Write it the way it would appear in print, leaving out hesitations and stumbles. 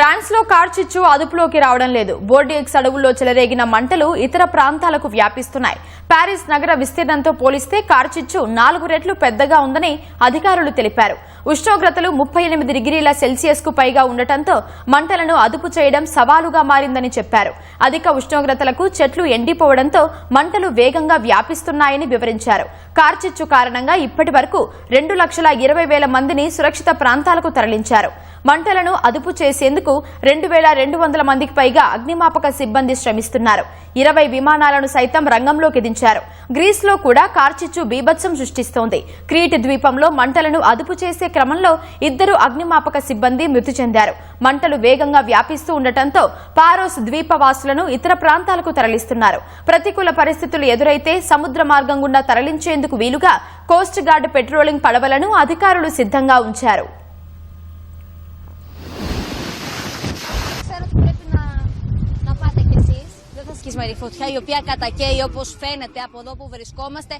France లో కార్చిచ్చు అదుపులోకి రావడం లేదు. బోర్డిఎక్స్ అడవుల్లో చెలరేగిన మంటలు ఇతర ప్రాంతాలకు వ్యాపిస్తున్నాయి. పారిస్ నగర విస్తీర్ణంతో పోలిస్తే కార్చిచ్చు 4 రెట్లు పెద్దగా ఉందని అధికారులు తెలిపారు. ఉష్ణోగ్రతలు 38 డిగ్రీల సెల్సియస్ కు పైగా ఉండటంతో మంటలను అదుపు చేయడం సవాలుగా మారిందని చెప్పారు. అధిక ఉష్ణోగ్రతలకు చెట్లు ఎండిపోవడంతో మంటలు వేగంగా వ్యాపిస్తున్నాయని వివరించారు. కార్చిచ్చు కారణంగా ఇప్పటి వరకు 2,20,000 మందిని సురక్షిత ప్రాంతాలకు తరలించారు. మంటలను అదుపు చేసేందుకు 2,200 మందికి పైగా అగ్నిమాపక సిబ్బంది శ్రమిస్తున్నారు. 20 విమానాలను సైతం రంగంలోకి దించారు. గ్రీస్ లో కూడా కార్చిచ్చు బీభత్సం సృష్టిస్తోంది. క్రీట్ ద్వీపంలో మంటలను అదుపు చేసే క్రమంలో 2 అగ్నిమాపక సిబ్బంది మృతి చెందారు. మంటలు వేగంగా వ్యాపిస్తూ ఉండటంతో పారోస్ ద్వీపవాసులను ఇతర ప్రాంతాలకు తరలిస్తున్నారు. ప్రతికూల పరిస్థితులు ఎదురైతే సముద్ర మార్గం గుండా తరలించేందుకు వీలుగా కోస్ట్ గార్డ్ పెట్రోలింగ్ పడవలను అధికారులు సిద్ధంగా ఉంచారు. Σκισμένη φωτιά η οποία κατακαίει όπως φαίνεται από εδώ που βρισκόμαστε.